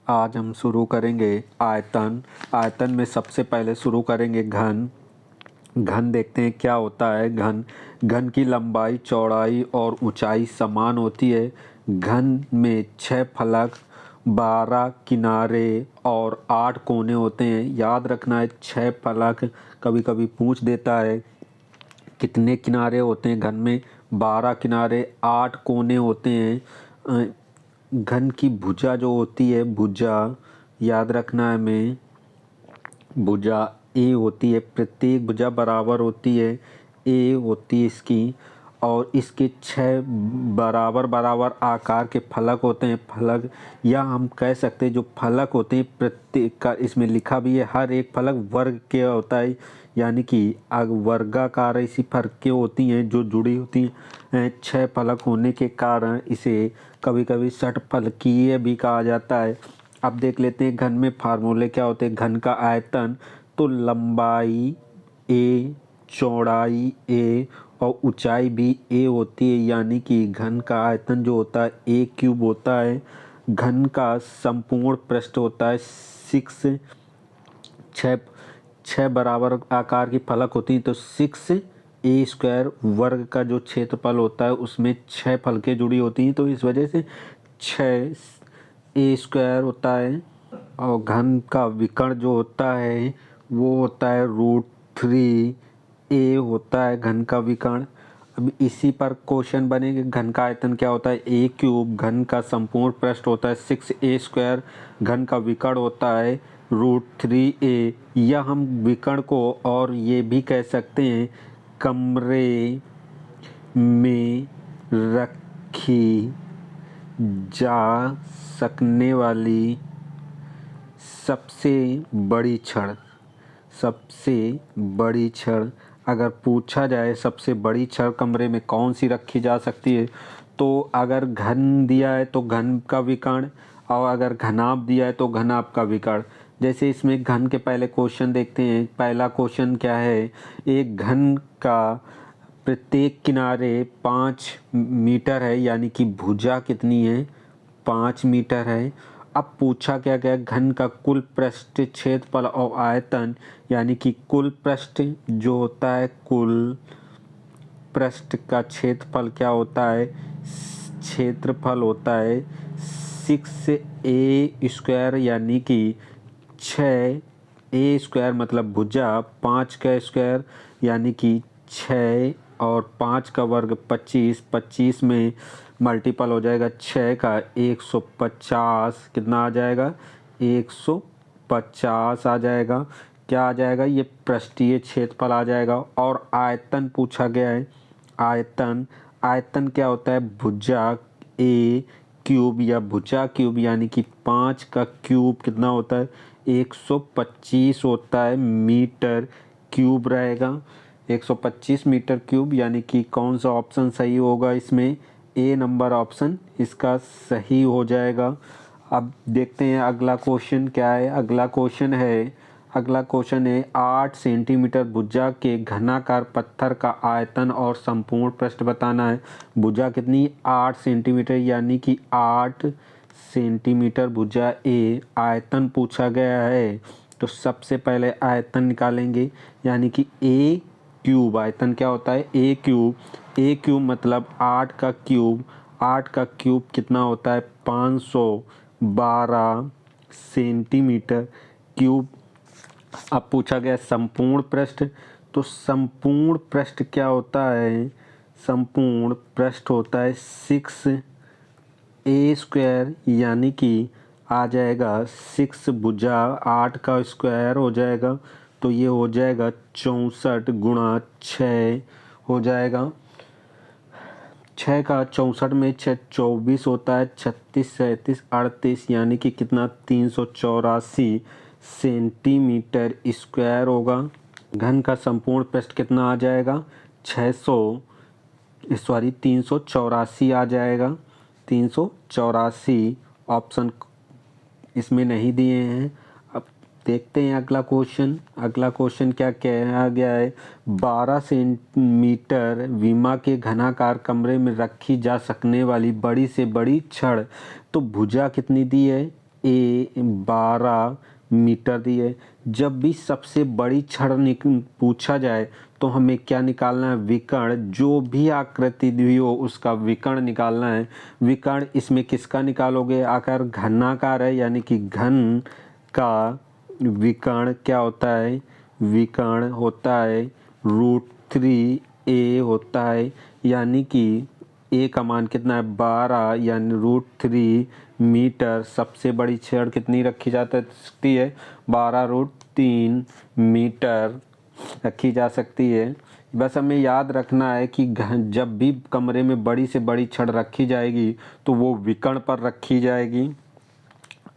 आज हम शुरू करेंगे आयतन। आयतन में सबसे पहले शुरू करेंगे घन। घन देखते हैं क्या होता है। घन घन की लंबाई, चौड़ाई और ऊंचाई समान होती है। घन में 6 फलक, 12 किनारे और 8 कोने होते हैं। याद रखना है 6 फलक। कभी कभी पूछ देता है कितने किनारे होते हैं घन में। 12 किनारे, 8 कोने होते हैं। घन की भुजा जो होती है, भुजा याद रखना है हमें, भुजा ए होती है। प्रत्येक भुजा बराबर होती है, ए होती है इसकी। और इसके 6 बराबर बराबर आकार के फलक होते हैं। फलक या हम कह सकते हैं जो फलक होते हैं प्रत्येक का, इसमें लिखा भी है हर एक फलक वर्ग के होता है। यानी कि वर्गाकार ऐसी फलकें होती हैं जो जुड़ी होती हैं। 6 फलक होने के कारण इसे कभी कभी षटफलकीय भी कहा जाता है। अब देख लेते हैं घन में फार्मूले क्या होते हैं। घन का आयतन तो लंबाई ए, चौड़ाई ए और ऊंचाई भी ए होती है। यानी कि घन का आयतन जो होता है ए क्यूब होता है। घन का संपूर्ण पृष्ठ होता है 6, 6 बराबर आकार की फलक होती हैं तो 6 ए स्क्वायर। वर्ग का जो क्षेत्रफल होता है उसमें 6 फलकें जुड़ी होती हैं तो इस वजह से 6 ए स्क्वायर होता है। और घन का विकर्ण जो होता है वो होता है √3 ए होता है घन का विकर्ण। अब इसी पर क्वेश्चन बनेंगे। घन का आयतन क्या होता है ए क्यूब। घन का संपूर्ण पृष्ठ होता है 6 ए स्क्वायर। घन का विकर्ण होता है √3 ए। या हम विकर्ण को और ये भी कह सकते हैं कमरे में रखी जा सकने वाली सबसे बड़ी छड़। सबसे बड़ी छड़ अगर पूछा जाए सबसे बड़ी छड़ कमरे में कौन सी रखी जा सकती है, तो अगर घन दिया है तो घन का विकर्ण, और अगर घनाभ दिया है तो घनाभ का विकर्ण। जैसे इसमें घन के पहले क्वेश्चन देखते हैं। पहला क्वेश्चन क्या है, एक घन का प्रत्येक किनारे 5 मीटर है। यानी कि भुजा कितनी है, 5 मीटर है। अब पूछा क्या गया, घन का कुल पृष्ठ क्षेत्रफल और आयतन। यानी कि कुल पृष्ठ जो होता है, कुल पृष्ठ का क्षेत्रफल क्या होता है, क्षेत्रफल होता है 6 ए स्क्वायर। यानी कि 6 ए स्क्वायर मतलब भुजा, 5 का स्क्वायर यानी कि 6 और 5 का वर्ग 25। 25 में मल्टीपल हो जाएगा 6 का 150। कितना आ जाएगा, 150 आ जाएगा। क्या आ जाएगा, ये पृष्ठीय क्षेत्रफल आ जाएगा। और आयतन पूछा गया है। आयतन, आयतन क्या होता है, भुजा ए क्यूब या भुजा क्यूब। यानी कि 5 का क्यूब कितना होता है, 125 होता है मीटर क्यूब रहेगा। 125 मीटर क्यूब। यानी कि कौन सा ऑप्शन सही होगा इसमें, ए नंबर ऑप्शन इसका सही हो जाएगा। अब देखते हैं अगला क्वेश्चन क्या है। अगला क्वेश्चन है 8 सेंटीमीटर भुजा के घनाकार पत्थर का आयतन और संपूर्ण पृष्ठ बताना है। भुजा कितनी, 8 सेंटीमीटर। यानी कि 8 सेंटीमीटर भुजा ए। आयतन पूछा गया है तो सबसे पहले आयतन निकालेंगे। यानी कि ए क्यूब, आयतन क्या होता है ए क्यूब। ए क्यूब मतलब 8 का क्यूब। 8 का क्यूब कितना होता है, 512 सेंटीमीटर क्यूब। अब पूछा गया संपूर्ण पृष्ठ, तो संपूर्ण पृष्ठ क्या होता है, संपूर्ण पृष्ठ होता है 6 ए स्क्वायर। यानी कि आ जाएगा 6 भुजा 8 का स्क्वायर हो जाएगा तो ये हो जाएगा 64 गुणा 6 हो जाएगा। 6 का 64 में 6 24 होता है, 36 37 38। यानी कि कितना, 384 सेंटीमीटर स्क्वायर होगा। घन का संपूर्ण पृष्ठ कितना आ जाएगा, 384 आ जाएगा। 384 ऑप्शन इसमें नहीं दिए हैं। अब देखते हैं अगला क्वेश्चन। अगला क्वेश्चन क्या कहा गया है, 12 सेंटीमीटर विमा के घनाकार कमरे में रखी जा सकने वाली बड़ी से बड़ी छड़। तो भुजा कितनी दी है, ए 12 मीटर दी है। जब भी सबसे बड़ी छड़ पूछा जाए तो हमें क्या निकालना है, विकर्ण। जो भी आकृति दी हो उसका विकर्ण निकालना है। विकर्ण इसमें किसका निकालोगे, आकार घनाकार है यानी कि घन का विकर्ण क्या होता है, विकर्ण होता है √3a होता है, यानी कि ए का मान कितना है 12 यानी √3 मीटर। सबसे बड़ी छड़ कितनी रखी जा सकती है, 12√3 मीटर रखी जा सकती है। बस हमें याद रखना है कि जब भी कमरे में बड़ी से बड़ी छड़ रखी जाएगी तो वो विकर्ण पर रखी जाएगी।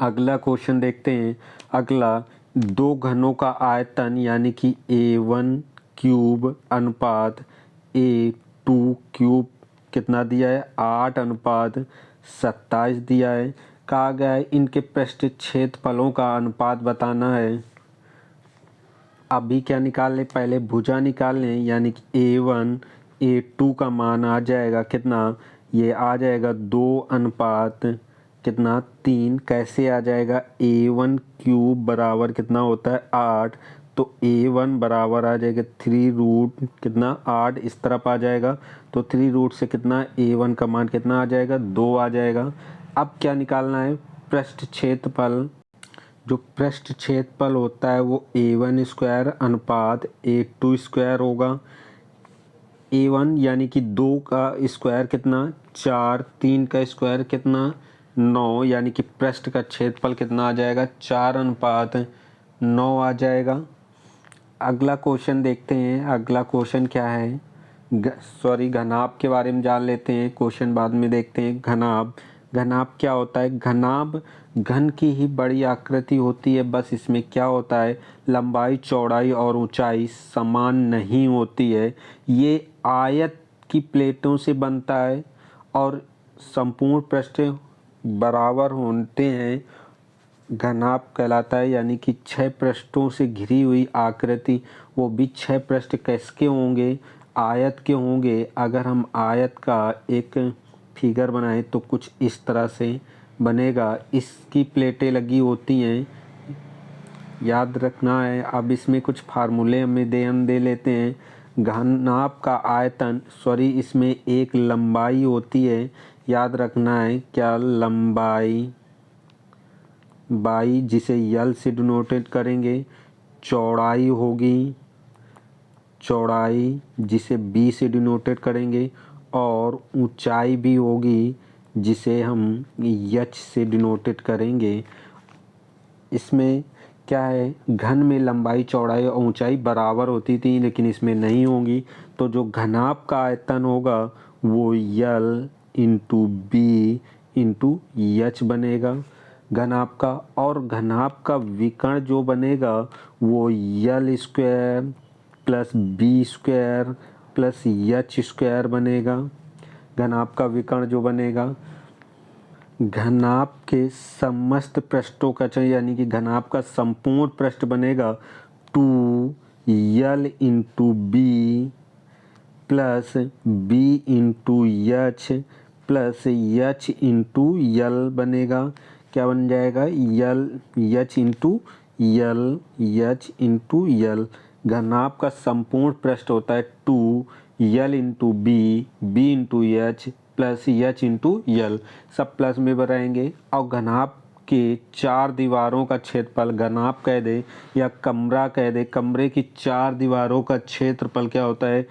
अगला क्वेश्चन देखते हैं। अगला, दो घनों का आयतन यानी कि A1 क्यूब अनुपात A2 क्यूब कितना दिया है, 8:27 दिया है। कहा गया है इनके पृष्ठ क्षेत्रफलों का अनुपात बताना है। अभी क्या निकाल लें, पहले भुजा निकाल लें, यानी कि A1 A2 का मान आ जाएगा कितना, ये आ जाएगा 2 कितना 3। कैसे आ जाएगा, A1 क्यूब बराबर कितना होता है 8, तो A1 बराबर आ जाएगा 3 कितना 8, इस तरफ आ जाएगा। तो 3 से कितना A1 का मान कितना आ जाएगा 2 आ जाएगा। अब क्या निकालना है, पृष्ठ क्षेत्रफल। जो पृष्ठ क्षेत्रफल होता है वो A1 स्क्वायर अनुपात A2 स्क्वायर होगा। A1 यानी कि 2 का स्क्वायर कितना 4, 3 का स्क्वायर कितना 9, यानी कि पृष्ठ का क्षेत्रफल कितना आ जाएगा 4:9 आ जाएगा। अगला क्वेश्चन देखते हैं। अगला क्वेश्चन क्या है, घनाभ के बारे में जान लेते हैं, क्वेश्चन बाद में देखते हैं। घनाभ, घनाभ क्या होता है, घनाभ घन की ही बड़ी आकृति होती है। बस इसमें क्या होता है, लंबाई चौड़ाई और ऊंचाई समान नहीं होती है। ये आयत की प्लेटों से बनता है और संपूर्ण पृष्ठ बराबर होते हैं। घनाभ कहलाता है, यानी कि 6 पृष्ठों से घिरी हुई आकृति। वो भी 6 पृष्ठ किसके होंगे, आयत के होंगे। अगर हम आयत का एक फिगर बनाएं तो कुछ इस तरह से बनेगा। इसकी प्लेटें लगी होती हैं, याद रखना है। अब इसमें कुछ फार्मूले हमें दे लेते हैं। घनाभ का आयतन, इसमें एक लंबाई होती है, याद रखना है क्या, लंबाई बाई जिसे यल से डिनोटेट करेंगे। चौड़ाई होगी, चौड़ाई जिसे बी से डिनोटेट करेंगे। और ऊंचाई भी होगी जिसे हम एच से डिनोटेट करेंगे। इसमें क्या है, घन में लंबाई चौड़ाई और ऊंचाई बराबर होती थी, लेकिन इसमें नहीं होंगी। तो जो घनाभ का आयतन होगा वो L into B into H बनेगा घनाभ का। और घनाभ का विकर्ण जो बनेगा वो L square plus B square plus H square बनेगा। घनाभ का विकर्ण जो बनेगा, घनाभ के समस्त पृष्ठों का यानी कि घनाभ का संपूर्ण पृष्ठ बनेगा 2l into B plus B into H plus H into L बनेगा। क्या बन जाएगा, L H into L, H into L. घनाभ का संपूर्ण पृष्ठ होता है 2l into B, B into H plus H into L, सब प्लस में बनाएंगे। और घनाभ के 4 दीवारों का क्षेत्रफल, घनाभ कह दे या कमरा कह दे, कमरे की 4 दीवारों का क्षेत्रफल क्या होता है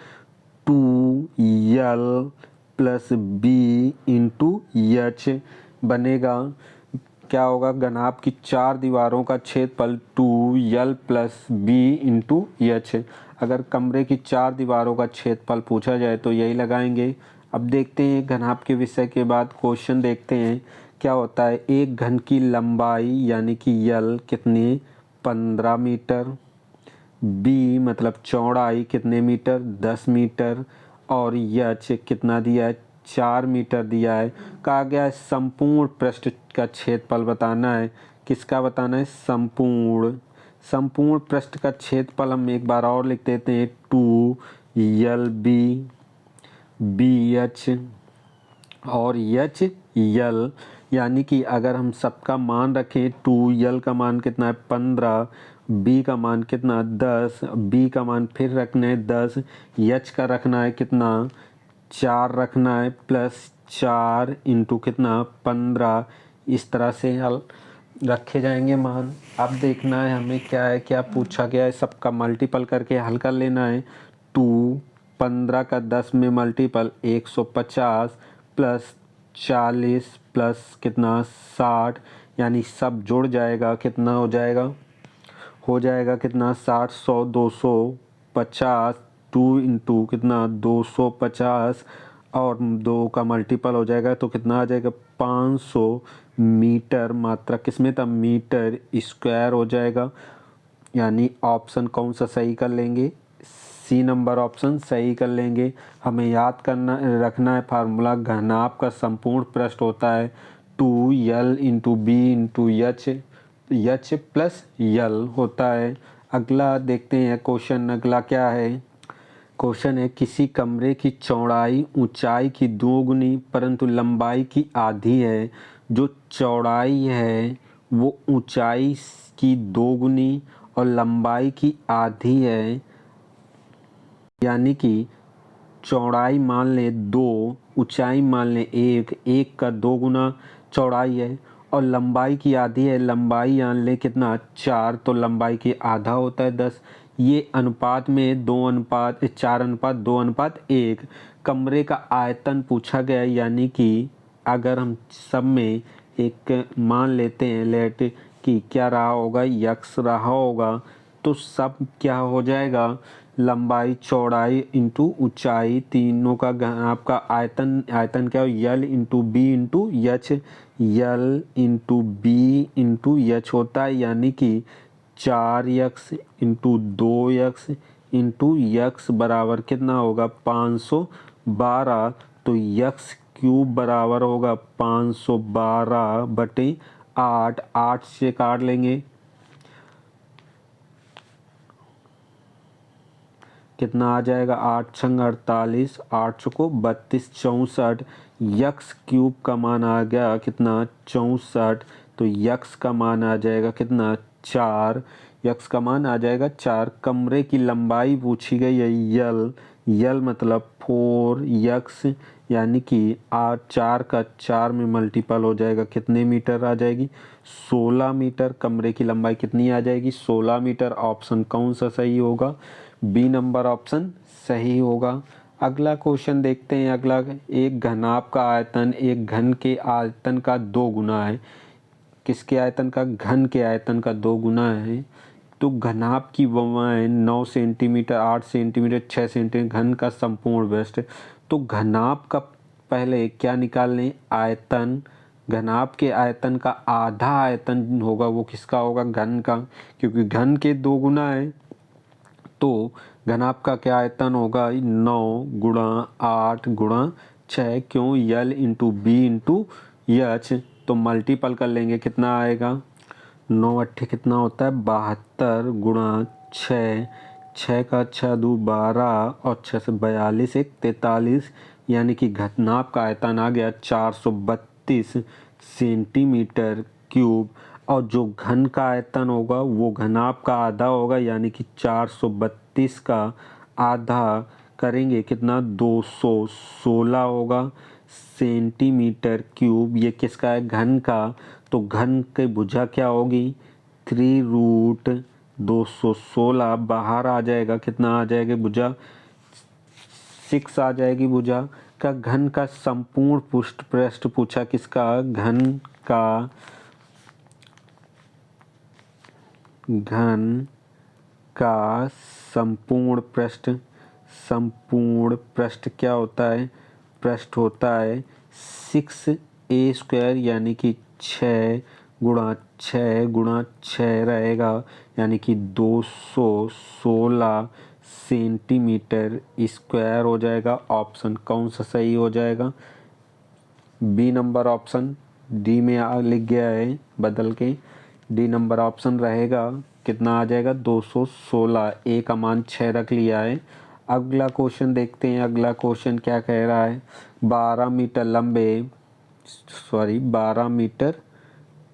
2l plus B into H बनेगा। क्या होगा, घनाभ की 4 दीवारों का क्षेत्रफल 2l plus B into H. अगर कमरे की 4 दीवारों का क्षेत्रफल पूछा जाए तो यही लगाएंगे। अब देखते हैं घनाभ के विषय के बाद क्वेश्चन देखते हैं क्या होता है। एक घन की लंबाई यानी कि यल कितनी 15 मीटर, बी मतलब चौड़ाई कितने मीटर 10 मीटर, और एच कितना दिया है 4 मीटर दिया है। कहा गया है संपूर्ण पृष्ठ का क्षेत्रफल बताना है। किसका बताना है, संपूर्ण पृष्ठ का क्षेत्रफल हम एक बार और लिख देते हैं 2l बी एच और एच यल। यानी कि अगर हम सबका मान रखें 2, यल का मान कितना है 15, बी का मान कितना 10, बी का मान फिर रखना है 10, एच का रखना है कितना 4 रखना है, प्लस 4 इंटू कितना 15। इस तरह से हल रखे जाएंगे मान। अब देखना है हमें क्या है, क्या पूछा गया है, सबका मल्टीपल करके हल कर लेना है। 2, 15 का 10 में मल्टीपल 150 प्लस 40 प्लस कितना 60, यानी सब जुड़ जाएगा कितना हो जाएगा कितना 60, 100, 250, 2 इंटू कितना 250 और 2 का मल्टीपल हो जाएगा तो कितना आ जाएगा 500 मीटर। मात्रा किसमें था, मीटर स्क्वायर हो जाएगा। यानी ऑप्शन कौन सा सही कर लेंगे, सी नंबर ऑप्शन सही कर लेंगे। हमें याद करना रखना है फार्मूला, घनाभ का संपूर्ण पृष्ठ होता है 2l into B into H plus L होता है। अगला देखते हैं क्वेश्चन, अगला क्या है, क्वेश्चन है किसी कमरे की चौड़ाई ऊंचाई की दोगुनी परंतु लंबाई की आधी है। जो चौड़ाई है वो ऊंचाई की दोगुनी और लंबाई की आधी है। यानी कि चौड़ाई मान लें 2, ऊंचाई मान लें 1, 1 का 2 गुना चौड़ाई है और लंबाई की आधी है। लंबाई मान लें कितना 4, तो लंबाई की आधा होता है 10। ये अनुपात में 4:2:1। कमरे का आयतन पूछा गया है, यानी कि अगर हम सब में एक मान लेते हैं लेट कि क्या रहा होगा, यक्स रहा होगा, तो सब क्या हो जाएगा, लंबाई चौड़ाई इंटू ऊंचाई तीनों का आपका आयतन क्या हो, L into B into H, L into B into H होता है। यानी कि 4x into 2x into x बराबर कितना होगा 512। तो यक्स क्यूब बराबर होगा 512/8। 8 से काट लेंगे कितना आ जाएगा, 8 छंग 48, 8 चौको 32, 64। यक्स क्यूब का मान आ गया कितना 64, तो यक्स का मान आ जाएगा कितना 4, यक्स का मान आ जाएगा 4। कमरे की लंबाई पूछी गई है यल मतलब 4x, यानी कि 4 का 4 में मल्टीपल हो जाएगा कितने मीटर आ जाएगी 16 मीटर। कमरे की लंबाई कितनी आ जाएगी 16 मीटर। ऑप्शन कौन सा सही होगा, बी नंबर ऑप्शन सही होगा। अगला क्वेश्चन देखते हैं। अगला, एक घनाभ का आयतन एक घन के आयतन का 2 गुना है। किसके आयतन का, घन के आयतन का 2 गुना है। तो घनाभ की वमाएं 9 सेंटीमीटर, 8 सेंटीमीटर, 6 सेंटीमीटर, घन का संपूर्ण व्यस्त। तो घनाभ का पहले क्या निकाल लें, आयतन। घनाभ के आयतन का आधा आयतन होगा वो किसका होगा, घन का, क्योंकि घन के 2 गुना है। तो घनाभ का क्या आयतन होगा 9 गुणा 8 गुणा 6, क्यों, L into B into H. तो मल्टीपल कर लेंगे कितना आएगा, 9 अट्ठे कितना होता है 72 गुणा 6, 6 का 6 दू 12 और 6 से 42 1 43, यानी कि घनाभ का आयतन आ गया 432 सेंटीमीटर क्यूब। और जो घन का आयतन होगा वो घनाभ का आधा होगा, यानी कि 432 का आधा करेंगे कितना 216 होगा सेंटीमीटर क्यूब। ये किसका है, घन का। तो घन की भुजा क्या होगी 3√216, बाहर आ जाएगा कितना आ जाएगा भुजा 6 आ जाएगी भुजा का। घन का संपूर्ण पृष्ठ पूछा किसका, घन का संपूर्ण पृष्ठ क्या होता है, पृष्ठ होता है 6a², यानी कि 6 गुणा 6 गुणा 6 रहेगा, यानी कि 216 सेंटीमीटर स्क्वायर हो जाएगा। ऑप्शन कौन सा सही हो जाएगा, बी नंबर ऑप्शन, डी में लिख गया है बदल के, डी नंबर ऑप्शन रहेगा। कितना आ जाएगा 216, ए का मान 6 रख लिया है। अगला क्वेश्चन देखते हैं। अगला क्वेश्चन क्या कह रहा है, 12 मीटर लंबे 12 मीटर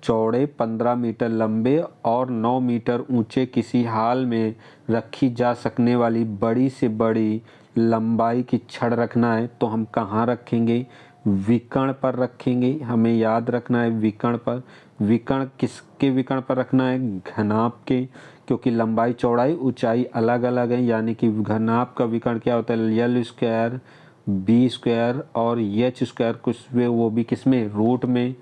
चौड़े, 15 मीटर लंबे और 9 मीटर ऊंचे किसी हाल में रखी जा सकने वाली बड़ी से बड़ी लंबाई की छड़ रखना है, तो हम कहाँ रखेंगे? विकर्ण पर रखेंगे। हमें याद रखना है विकर्ण पर। विकर्ण किसके विकर्ण पर रखना है? घनाभ के, क्योंकि लंबाई चौड़ाई ऊंचाई अलग अलग है। यानी कि घनाभ का विकर्ण क्या होता है? यल स्क्वायर, बी स्क्वायर और एच स्क्वायर, कुछ वो भी किस में? रूट में।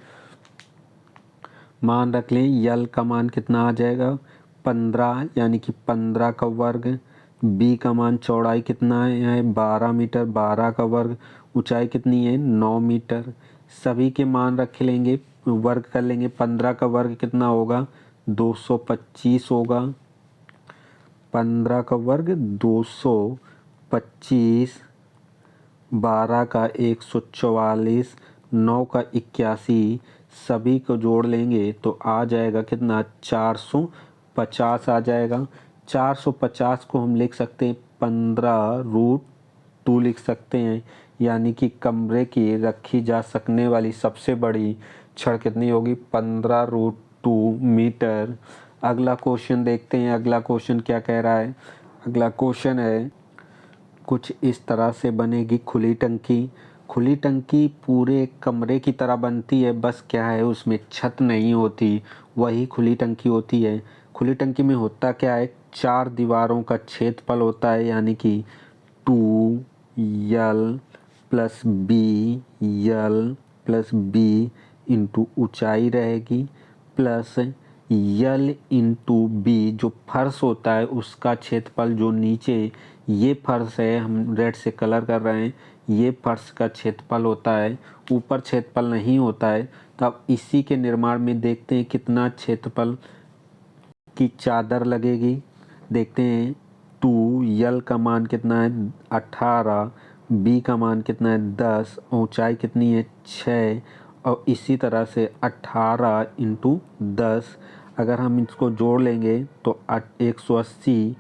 मान रख लें यल का मान कितना आ जाएगा? 15, यानी कि 15 का वर्ग। बी का मान चौड़ाई कितना है? 12 मीटर, 12 का वर्ग। ऊंचाई कितनी है? 9 मीटर। सभी के मान रख लेंगे, वर्ग कर लेंगे। 15 का वर्ग कितना होगा? 225 होगा। 15 का वर्ग 225, 12 का 144, 9 का 81, सभी को जोड़ लेंगे तो आ जाएगा कितना? 450 आ जाएगा। 450 को हम लिख सकते हैं 15√2 लिख सकते हैं। यानी कि कमरे की रखी जा सकने वाली सबसे बड़ी छड़ कितनी होगी? 15√2 मीटर। अगला क्वेश्चन देखते हैं। अगला क्वेश्चन क्या कह रहा है? अगला क्वेश्चन है, कुछ इस तरह से बनेगी खुली टंकी। खुली टंकी पूरे कमरे की तरह बनती है, बस क्या है उसमें छत नहीं होती, वही खुली टंकी होती है। खुली टंकी में होता क्या है? 4 दीवारों का क्षेत्रफल होता है, यानी कि 2L प्लस बी इंटू ऊँचाई रहेगी, प्लस यल इंटू बी जो फर्श होता है उसका क्षेत्रफल, जो नीचे ये फर्श है, हम रेड से कलर कर रहे हैं, ये फर्श का क्षेत्रफल होता है, ऊपर क्षेत्रफल नहीं होता है। तो अब इसी के निर्माण में देखते हैं कितना क्षेत्रफल की चादर लगेगी। देखते हैं 2L का मान कितना है? 18, बी का मान कितना है? 10, ऊंचाई कितनी है? 6, और इसी तरह से 18 इंटू 10, अगर हम इसको जोड़ लेंगे तो 180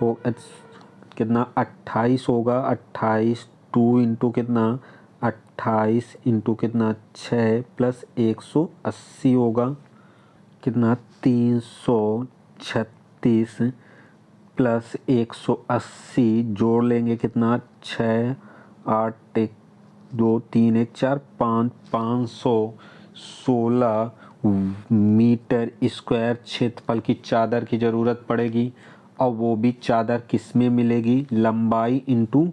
हो, कितना? 28 होगा। 28, 2 इंटू कितना? 28 इंटू कितना? 6 प्लस 180 होगा कितना? 336 प्लस 180 जोड़ लेंगे कितना? 6, 8, 1, 2, 3, 1, 4, 5, 516 मीटर स्क्वायर क्षेत्रफल की चादर की ज़रूरत पड़ेगी। और वो भी चादर किस में मिलेगी? लंबाई इंटू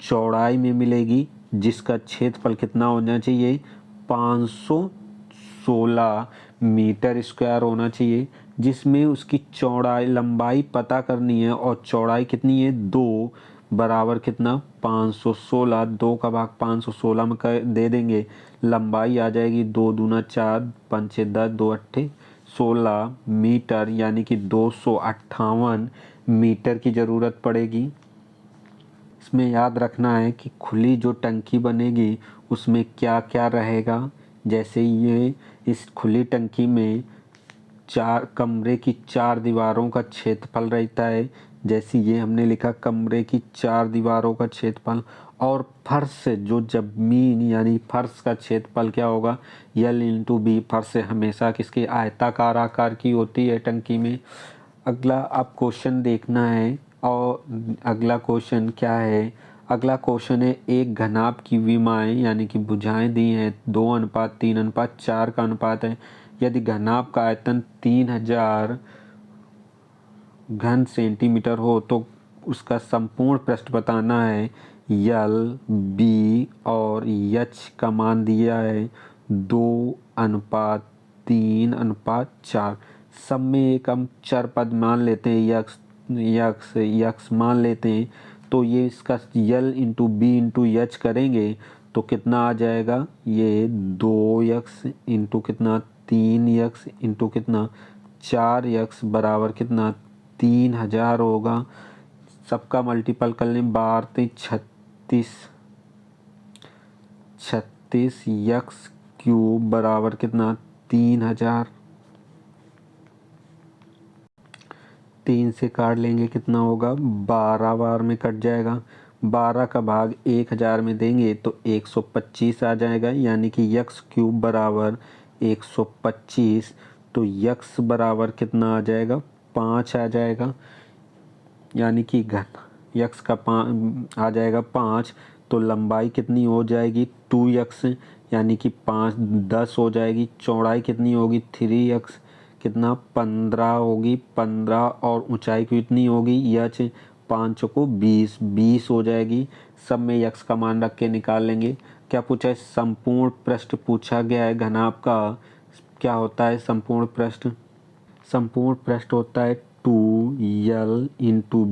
चौड़ाई में मिलेगी, जिसका क्षेत्रफल कितना होना चाहिए? 516 मीटर स्क्वायर होना चाहिए, जिसमें उसकी चौड़ाई, लंबाई पता करनी है और चौड़ाई कितनी है? 2 बराबर कितना? 516। 2 का भाग 516 में कर दे देंगे, लंबाई आ जाएगी 2 दूना 4, 5 6 10, 2 8 16 मीटर, यानी कि 258 मीटर की ज़रूरत पड़ेगी। इसमें याद रखना है कि खुली जो टंकी बनेगी उसमें क्या क्या रहेगा। जैसे ये इस खुली टंकी में कमरे की 4 दीवारों का क्षेत्रफल रहता है। जैसे ये हमने लिखा कमरे की 4 दीवारों का क्षेत्रफल, और फर्श जो जमीन यानी फर्श का क्षेत्रफल क्या होगा? L into B. फर्श हमेशा किसके? आयताकार आकार की होती है टंकी में। अगला आप क्वेश्चन देखना है। और अगला क्वेश्चन क्या है? अगला क्वेश्चन है, एक घनाभ की विमाएँ यानी कि भुजाएं दी हैं, 2:3:4 का अनुपात है। यदि घनाभ का आयतन 3000 घन सेंटीमीटर हो तो उसका संपूर्ण पृष्ठ बताना है। यल, बी और एच का मान दिया है 2:3:4। सब में एक हम चर पद मान लेते हैं, यक्स यक्स यक्स मान लेते हैं। तो ये इसका L into B into H करेंगे तो कितना आ जाएगा? ये 2x इंटू कितना? 3x इंटू कितना? 4x बराबर कितना? 3000 होगा। सबका मल्टीपल कर लें, 12 36, 36 यक्स क्यूब बराबर कितना? 3000। 3 से काट लेंगे कितना होगा? 12 बार में कट जाएगा। 12 का भाग 1000 में देंगे तो 125 आ जाएगा, यानी कि यक्स क्यूब बराबर 125। तो यक्स बराबर कितना आ जाएगा, 5 आ जाएगा, यानी कि घन यक्स का आ जाएगा 5। तो लंबाई कितनी हो जाएगी 2x, यानी कि 10 हो जाएगी। चौड़ाई कितनी होगी 3x, कितना 15 होगी 15। और ऊंचाई कितनी होगी यच 5 को 20 हो जाएगी। सब में यक्स का मान रख के निकाल लेंगे। क्या पूछा है, संपूर्ण पृष्ठ पूछा गया है घनाभ का। क्या होता है संपूर्ण पृष्ठ, संपूर्ण पृष्ठ होता है 2l into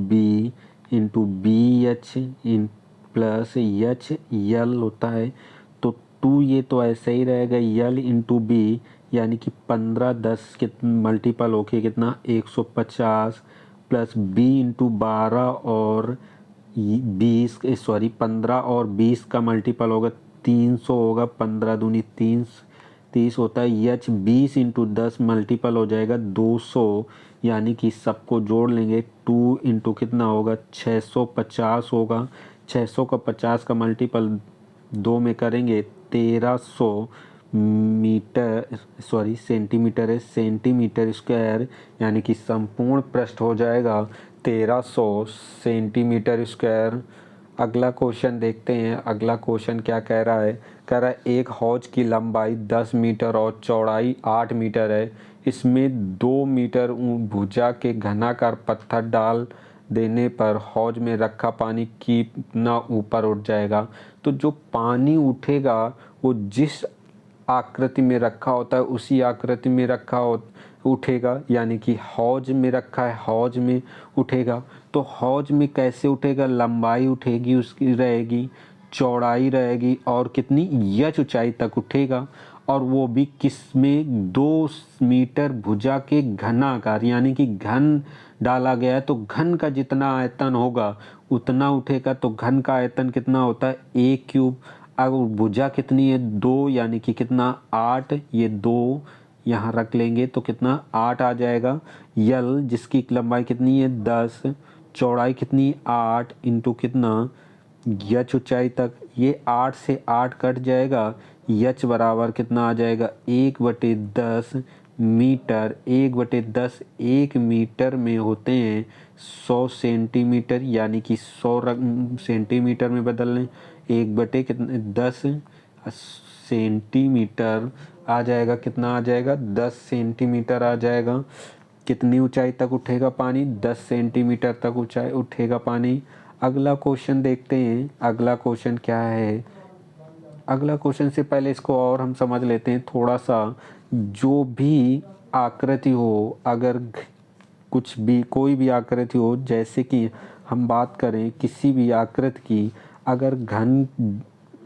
B H in plus H यल होता है। तो 2 ये तो ऐसे ही रहेगा, यल इंटू बी, यानी कि 15 10 कितना मल्टीपल होके कितना 150, प्लस बी इंटू 12 और 20 सॉरी 15 और 20 का मल्टीपल होगा 300 होगा, 15 दूनी 30 होता है। एच 20 इंटू 10 मल्टीपल हो जाएगा 200, यानी कि सबको जोड़ लेंगे 2 इंटू कितना होगा 650 होगा। 600 का 50 का मल्टीपल 2 में करेंगे 1300 मीटर सॉरी सेंटीमीटर है, सेंटीमीटर स्क्वायर, यानी कि संपूर्ण पृष्ठ हो जाएगा 1300 सेंटीमीटर स्क्वायर। अगला क्वेश्चन देखते हैं। अगला क्वेश्चन क्या कह रहा है, कह रहा है एक हौज की लंबाई 10 मीटर और चौड़ाई 8 मीटर है। इसमें 2 मीटर भुजा के घनाकार पत्थर डाल देने पर हौज में रखा पानी कितना ऊपर उठ जाएगा। तो जो पानी उठेगा वो जिस आकृति में रखा होता है उसी आकृति में उठेगा, यानी कि हौज में रखा है हौज में उठेगा। तो हौज में कैसे उठेगा, लंबाई उठेगी उसकी रहेगी, चौड़ाई रहेगी, और कितनी यच ऊंचाई तक उठेगा। और वो भी किसमें 2 मीटर भुजा के घनाकार, यानी कि घन डाला गया है तो घन का जितना आयतन होगा उतना उठेगा। तो घन का आयतन कितना होता है a क्यूब। अब भुजा कितनी है 2, यानी कि कितना 8, ये 2 यहाँ रख लेंगे तो कितना 8 आ जाएगा। यल जिसकी लंबाई कितनी है 10, चौड़ाई कितनी 8 इंटू कितना यच ऊंचाई तक, ये 8 से 8 कट जाएगा। यच बराबर कितना आ जाएगा 1/10 मीटर। 1/10 1 मीटर में होते हैं 100 सेंटीमीटर, यानी कि 100 सेंटीमीटर में बदल लें 1/10 सेंटीमीटर आ जाएगा। कितना आ जाएगा 10 सेंटीमीटर आ जाएगा। कितनी ऊंचाई तक उठेगा पानी 10 सेंटीमीटर तक ऊंचाई उठेगा पानी। अगला क्वेश्चन देखते हैं। अगला क्वेश्चन क्या है, अगला क्वेश्चन से पहले इसको और हम समझ लेते हैं थोड़ा सा। जो भी आकृति हो, अगर कुछ भी कोई भी आकृति हो, जैसे कि हम बात करें किसी भी आकृति की, अगर घन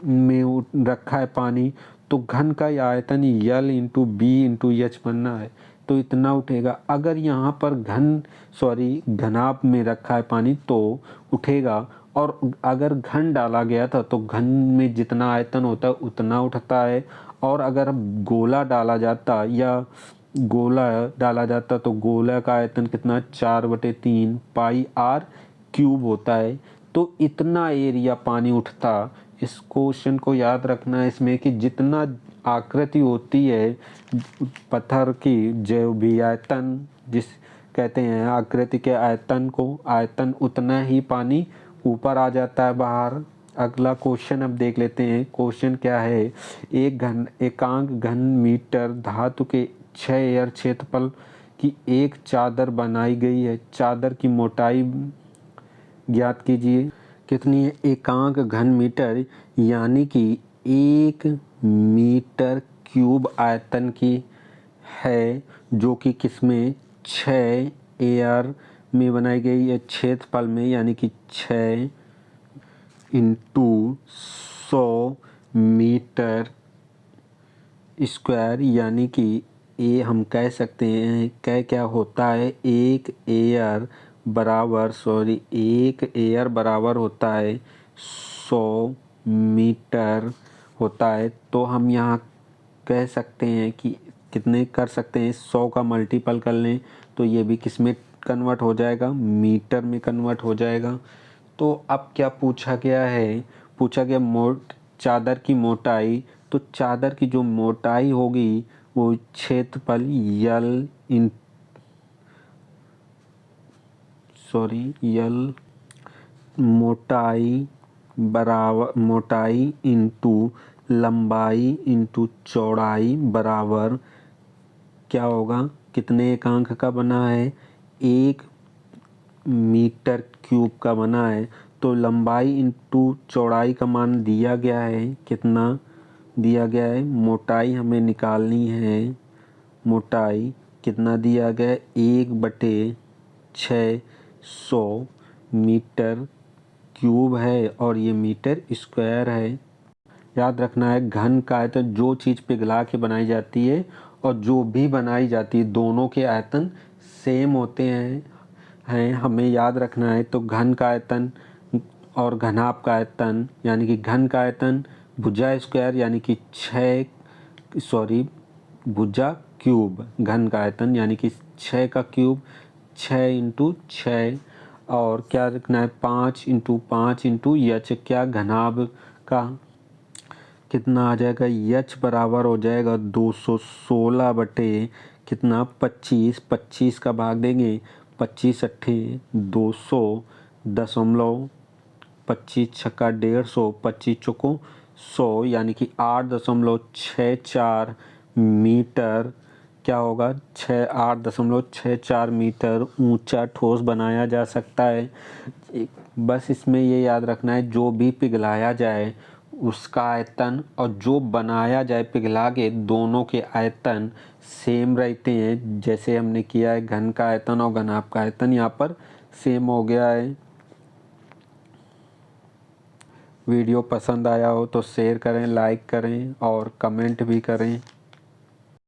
में रखा है पानी तो घन का आयतन L into B into H बनना है, तो इतना उठेगा। अगर यहाँ पर घनाभ में रखा है पानी तो उठेगा। और अगर घन डाला गया था तो घन में जितना आयतन होता है उतना उठता है। और अगर गोला डाला जाता तो गोला का आयतन कितना 4/3 पाई आर क्यूब होता है। तो इतना एरिया पानी उठता। इस क्वेश्चन को याद रखना है इसमें कि जितना आकृति होती है पत्थर की, जो भी आयतन जिस कहते हैं आकृति के आयतन को, आयतन उतना ही पानी ऊपर आ जाता है बाहर। अगला क्वेश्चन अब देख लेते हैं। क्वेश्चन क्या है, एकांक घन मीटर धातु के 6 एयर क्षेत्रफल की एक चादर बनाई गई है। चादर की मोटाई ज्ञात कीजिए। कितनी है, एकांक घन मीटर, यानी कि 1 मीटर क्यूब आयतन की है, जो कि किसमें 6 एयर में बनाई गई है क्षेत्रफल में, यानी कि 6 इंटू 100 मीटर स्क्वायर, यानी कि ये हम कह सकते हैं क्या होता है एक एयर बराबर होता है 100 मीटर होता है। तो हम यहाँ कह सकते हैं कि कितने कर सकते हैं 100 का मल्टीपल कर लें तो ये भी किस में कन्वर्ट हो जाएगा, मीटर में कन्वर्ट हो जाएगा। तो अब क्या पूछा गया है, पूछा गया चादर की मोटाई। तो चादर की जो मोटाई होगी वो क्षेत्रफल यल मोटाई इंटू लंबाई इंटू चौड़ाई बराबर क्या होगा, कितने एकांक का बना है, 1 मीटर क्यूब का बना है। तो लंबाई इंटू चौड़ाई का मान दिया गया है, कितना दिया गया है, मोटाई हमें निकालनी है। मोटाई कितना दिया गया है, 1/600 मीटर क्यूब है और ये मीटर स्क्वायर है। याद रखना है घन का आयतन जो चीज़ पिघला के बनाई जाती है और जो भी बनाई जाती है दोनों के आयतन सेम होते हैं हमें याद रखना है। तो घन का आयतन और घनाभ का आयतन यानी कि घन का आयतन भुजा स्क्वायर यानी कि भुजा क्यूब, घन का आयतन यानी कि 6 का क्यूब, 6 × 6 और क्या रखना है 5 × 5 यच क्या घनाभ का कितना आ जाएगा, यच बराबर हो जाएगा 216 बटे कितना 25, 25 का भाग देंगे 25 अट्ठे 200 दशमलव 25 छक्का 150 25 चौको 100 यानी कि 8.64 मीटर क्या होगा 8.64 मीटर ऊंचा ठोस बनाया जा सकता है। बस इसमें ये याद रखना है जो भी पिघलाया जाए उसका आयतन और जो बनाया जाए पिघला के दोनों के आयतन सेम रहते हैं। जैसे हमने किया है घन का आयतन और घनाभ का आयतन यहाँ पर सेम हो गया है। वीडियो पसंद आया हो तो शेयर करें, लाइक करें और कमेंट भी करें।